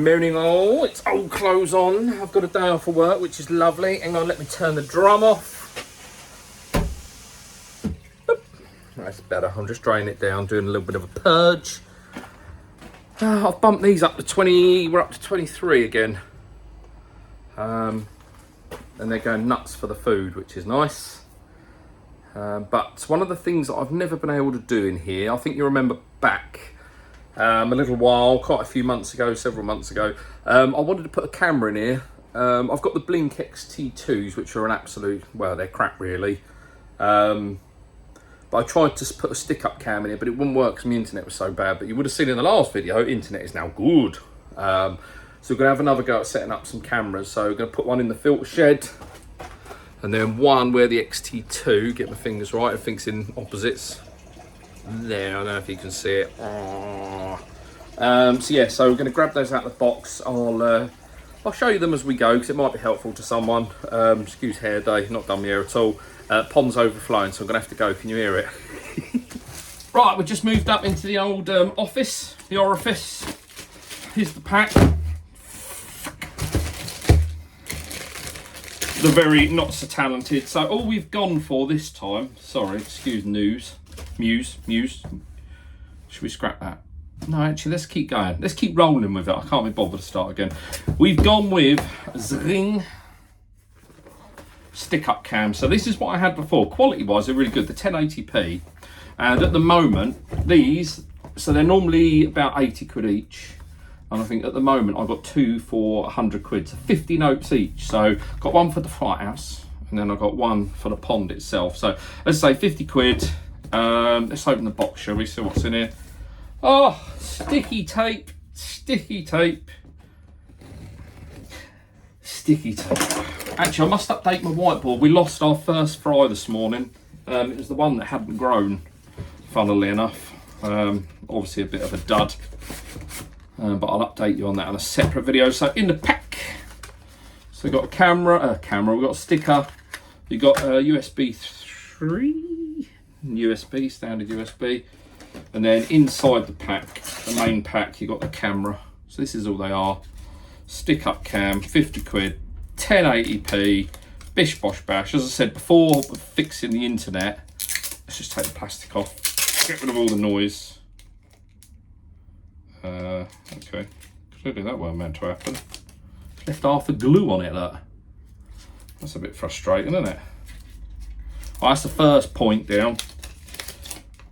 moaning, oh, it's old clothes on. I've got a day off of work, which is lovely. Hang on, let me turn the drum off. Boop. That's better. I'm just draining it down, doing a little bit of a purge. I've bumped these up to 20, we're up to 23 again. And they're going nuts for the food, which is nice. But one of the things that I've never been able to do in here, I think you remember back a little while, quite a few months ago, several months ago, I wanted to put a camera in here. I've got the Blink XT2s, which are an absolute, well, they're crap really. But I tried to put a stick-up cam in here, but it wouldn't work because my internet was so bad. But you would have seen in the last video, internet is now good. So we're going to have another go at setting up some cameras. So we're going to put one in the filter shed, and then one where the XT2, get my fingers right, I think it's in opposites. There, I don't know if you can see it. So yeah, so we're going to grab those out of the box. I'll show you them as we go because it might be helpful to someone. Excuse hair day, not done my hair at all. Pond's overflowing, so I'm gonna have to go. Can you hear it? Right, we've just moved up into the old office, the orifice. Here's the pack. The very not so talented. So all we've gone for this time, sorry, excuse Muse. Should we scrap that? No, actually, let's keep going. Let's keep rolling with it. I can't be bothered to start again. We've gone with Zring stick-up cam. So this is what I had before. Quality-wise, they're really good. The 1080p. And at the moment, these, so they're normally about 80 quid each. And I think at the moment, I've got two for 100 quid. So 50 notes each. So got one for the Fright House. And then I've got one for the pond itself. So let's say 50 quid. Let's open the box, shall we? See what's in here. Oh, sticky tape. Sticky tape. Sticky tape. Actually, I must update my whiteboard. We lost our first fry this morning. It was the one that hadn't grown, funnily enough. Obviously a bit of a dud. But I'll update you on that in a separate video. So in the pack, so we've got a camera, we've got a sticker, we've got a USB 3, USB, standard USB. And then inside the pack, the main pack, you've got the camera. So this is all they are. Stick up cam, 50 quid. 1080p, bish bosh bash. As I said before, fixing the internet, let's just take the plastic off, get rid of all the noise. Okay, clearly that weren't meant to happen. Left half the glue on it, look. That's a bit frustrating, isn't it? Oh, that's the first point down.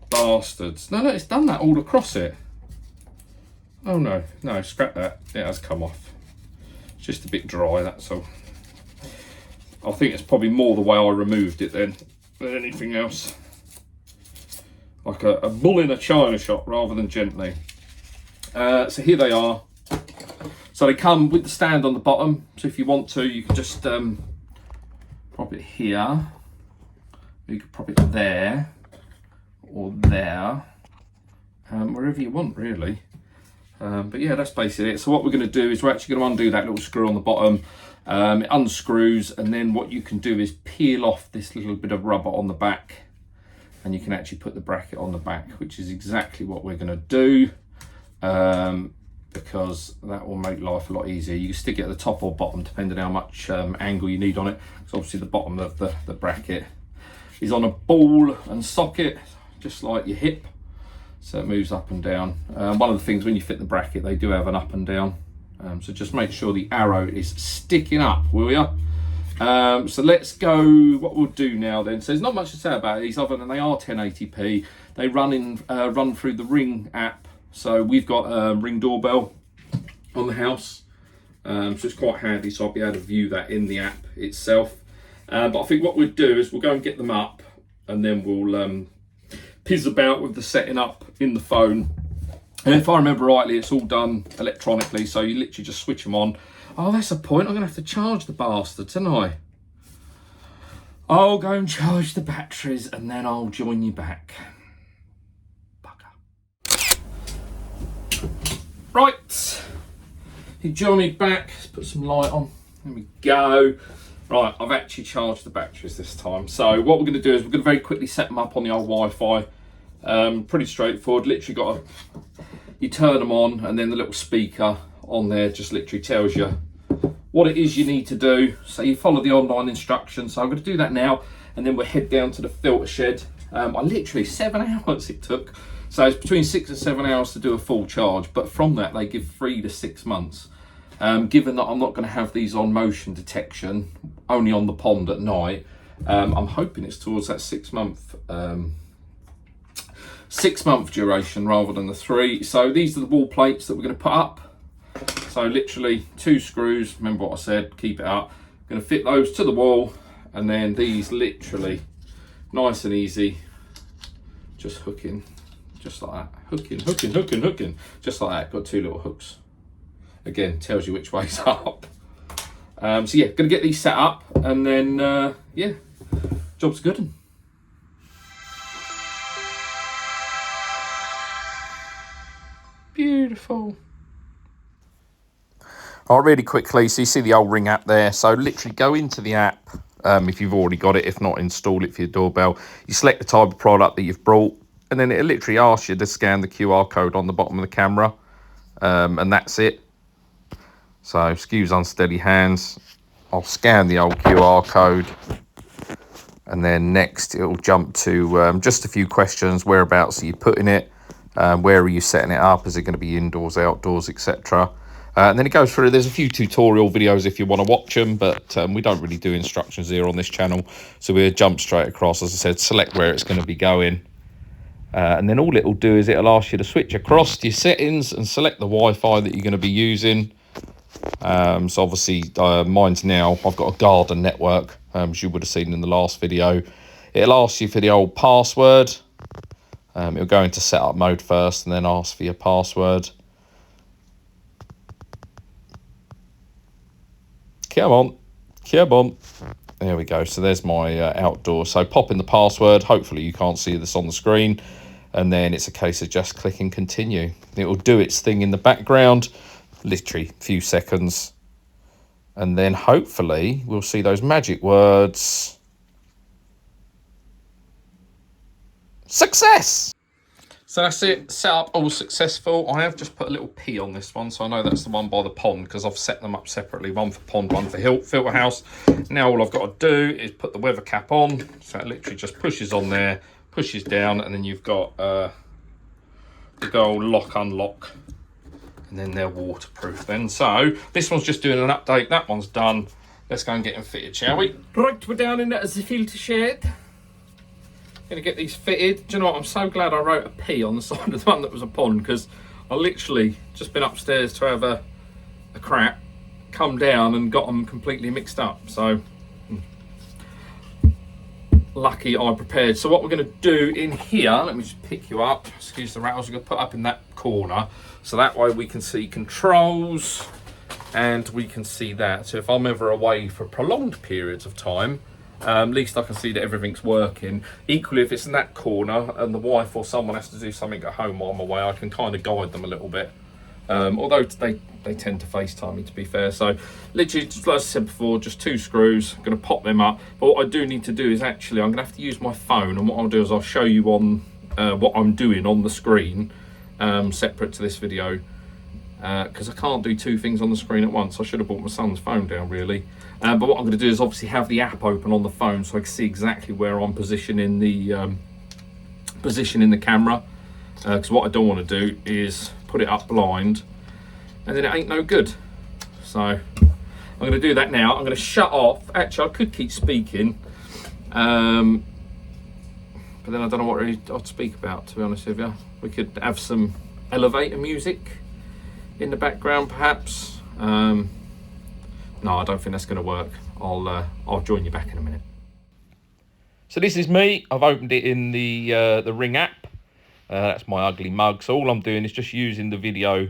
Bastards. No, it's done that all across it. Oh no, scrap that. It has come off. Just a bit dry, that's all. I think it's probably more the way I removed it than anything else. Like a bull in a china shop rather than gently. So here they are. So they come with the stand on the bottom. So if you want to, you can just prop it here. You could prop it there or there. Wherever you want, really. But yeah, that's basically it. So what we're going to do is we're actually going to undo that little screw on the bottom. It unscrews, and then what you can do is peel off this little bit of rubber on the back, and you can actually put the bracket on the back, which is exactly what we're going to do, because that will make life a lot easier. You can stick it at the top or bottom depending on how much angle you need on it. So obviously the bottom of the bracket is on a ball and socket, just like your hip. So it moves up and down. One of the things when you fit the bracket, they do have an up and down. So just make sure the arrow is sticking up, will ya? So let's go, what we'll do now then. So there's not much to say about these other than they are 1080p. They run through the Ring app. So we've got a Ring doorbell on the house. So it's quite handy, so I'll be able to view that in the app itself. But I think what we'll do is we'll go and get them up, and then we'll piss about with the setting up in the phone. And if I remember rightly, it's all done electronically, so you literally just switch them on. Oh, that's a point. I'm going to have to charge the bastards, aren't I? I'll go and charge the batteries, and then I'll join you back. Bugger. Right. You join me back. Let's put some light on. There we go. Right, I've actually charged the batteries this time. So what we're going to do is we're going to very quickly set them up on the old Wi-Fi. Pretty straightforward. Literally got you turn them on, and then the little speaker on there just literally tells you what it is you need to do. So you follow the online instructions. So I'm going to do that now, and then we'll head down to the filter shed. I literally 7 hours it took. So it's between 6 and 7 hours to do a full charge, but from that they give 3 to 6 months. Given that I'm not going to have these on motion detection, only on the pond at night, I'm hoping it's towards that 6 month 6 month duration rather than the 3. So these are the wall plates that we're going to put up. So literally 2 screws, remember what I said, keep it up. I'm going to fit those to the wall, and then these literally nice and easy, just hooking, just like that, hooking, just like that. Got 2 little hooks. Again, tells you which way's up. So yeah, gonna get these set up, and then yeah, job's good. Beautiful. All right, really quickly, so you see the old Ring app there. So literally go into the app if you've already got it. If not, install it for your doorbell. You select the type of product that you've brought, and then it literally asks you to scan the QR code on the bottom of the camera, and that's it. So excuse unsteady hands. I'll scan the old QR code, and then next it'll jump to just a few questions. Whereabouts are you putting it? Where are you setting it up? Is it going to be indoors, outdoors, etc.? And then it goes through. There's a few tutorial videos if you want to watch them, but we don't really do instructions here on this channel. So we'll jump straight across. As I said, select where it's going to be going. And then all it'll do is it'll ask you to switch across to your settings and select the Wi-Fi that you're going to be using. So obviously mine's now, I've got a garden network, as you would have seen in the last video. It'll ask you for the old password. It'll go into setup mode first and then ask for your password. Come on. There we go. So there's my outdoor. So pop in the password. Hopefully you can't see this on the screen. And then it's a case of just clicking continue. It will do its thing in the background, literally a few seconds. And then hopefully we'll see those magic words. Success! So that's it, set up all successful. I have just put a little P on this one, so I know that's the one by the pond, because I've set them up separately, one for pond, one for filter house. Now all I've got to do is put the weather cap on, so it literally just pushes on there, pushes down, and then you've got the old lock, unlock, and then they're waterproof then. So this one's just doing an update, that one's done. Let's go and get them fitted, shall we? Right, we're down in the filter shed. Gonna get these fitted. Do you know what? I'm so glad I wrote a P on the side of the one that was a pond, because I literally just been upstairs to have a crap, come down and got them completely mixed up. So lucky I prepared. So what we're going to do in here, let me just pick you up. Excuse the rattles. I'm going to put up in that corner, so that way we can see controls and we can see that. So if I'm ever away for prolonged periods of time, at least I can see that everything's working. Equally, if it's in that corner and the wife or someone has to do something at home while I'm away, I can kind of guide them a little bit. Although they tend to FaceTime me, to be fair. So literally, just like I said before, just 2 screws. I'm going to pop them up. But what I do need to do is actually, I'm going to have to use my phone. And what I'll do is I'll show you on what I'm doing on the screen, separate to this video. Because I can't do 2 things on the screen at once. I should have brought my son's phone down, really. But what I'm going to do is obviously have the app open on the phone, so I can see exactly where I'm positioning the camera. Because what I don't want to do is put it up blind, and then it ain't no good. So I'm going to do that now. I'm going to shut off. Actually, I could keep speaking, but then I don't know what really I'd speak about, to be honest with you. We could have some elevator music in the background, perhaps. No, I don't think that's going to work. I'll join you back in a minute. So this is me. I've opened it in the Ring app. That's my ugly mug. So all I'm doing is just using the video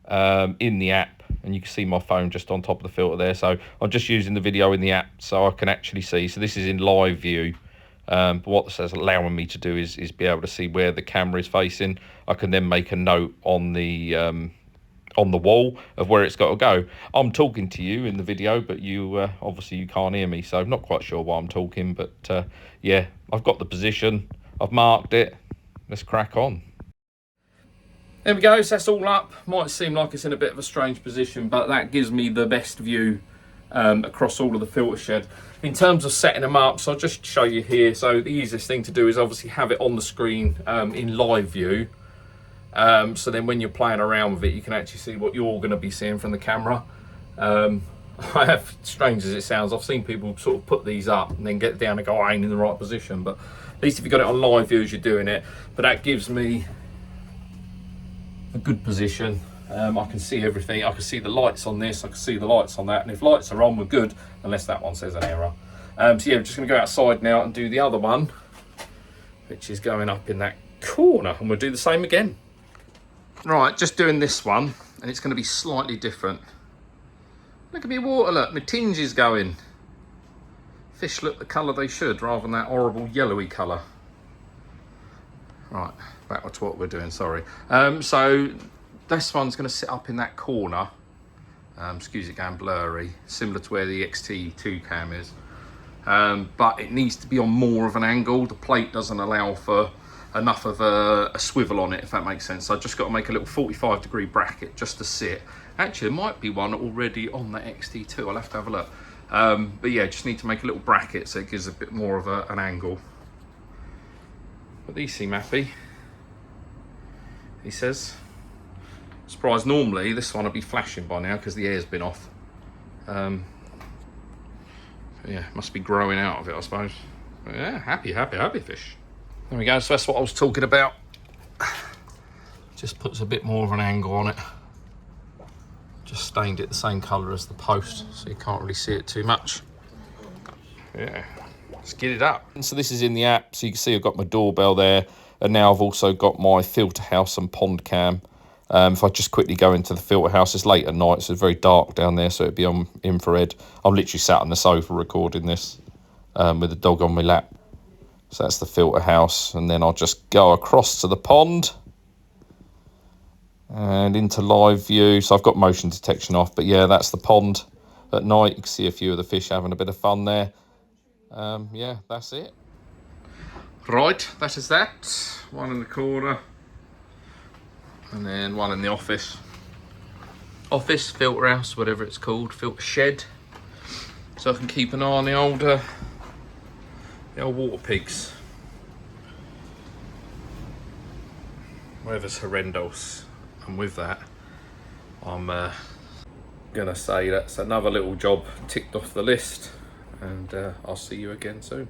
in the app, and you can see my phone just on top of the filter there. So I'm just using the video in the app so I can actually see. So this is in live view. But what this is allowing me to do is be able to see where the camera is facing. I can then make a note on the wall of where it's got to go. I'm talking to you in the video, but you obviously you can't hear me, so I'm not quite sure why I'm talking, but yeah, I've got the position, I've marked it. Let's crack on. There we go, so that's all up. Might seem like it's in a bit of a strange position, but that gives me the best view across all of the filter shed. In terms of setting them up, so I'll just show you here. So the easiest thing to do is obviously have it on the screen in live view. So then when you're playing around with it, you can actually see what you're going to be seeing from the camera. I have, strange as it sounds, I've seen people sort of put these up and then get down and go, I ain't in the right position. But at least if you've got it on live view as you're doing it. But that gives me a good position. I can see everything. I can see the lights on this, I can see the lights on that. And if lights are on, we're good, unless that one says an error. So yeah, I'm just going to go outside now and do the other one, which is going up in that corner. And we'll do the same again. Right, just doing this one, and it's going to be slightly different. Look at me water, look, my tinge is going. Fish look the colour they should, rather than that horrible yellowy colour. Right, back to what we're doing, sorry. So this one's going to sit up in that corner. Excuse it going blurry, similar to where the XT2 cam is. But it needs to be on more of an angle. The plate doesn't allow for enough of a swivel on it, if that makes sense. So I've just got to make a little 45-degree bracket just to sit. Actually, there might be one already on the XT2. I'll have to have a look. But yeah, just need to make a little bracket so it gives a bit more of an angle. But these seem happy, he says. Surprised, normally this one would be flashing by now because the air's been off. Yeah, must be growing out of it, I suppose. But yeah, happy fish. There we go, so that's what I was talking about. Just puts a bit more of an angle on it. Just stained it the same colour as the post, so you can't really see it too much. Yeah, let's get it up. And so this is in the app, so you can see I've got my doorbell there, and now I've also got my filter house and pond cam. If I just quickly go into the filter house, it's late at night, so it's very dark down there, so it'd be on infrared. I'm literally sat on the sofa recording this with the dog on my lap. So that's the filter house, and then I'll just go across to the pond and into live view. So I've got motion detection off, but yeah, that's the pond at night. You can see a few of the fish having a bit of fun there. Yeah, that's it. Right, that is that. One in the corner, and then one in the office. Office, filter house, whatever it's called, filter shed. So I can keep an eye on the old water pigs. Weather's horrendous, and with that, I'm gonna say that's another little job ticked off the list, and I'll see you again soon.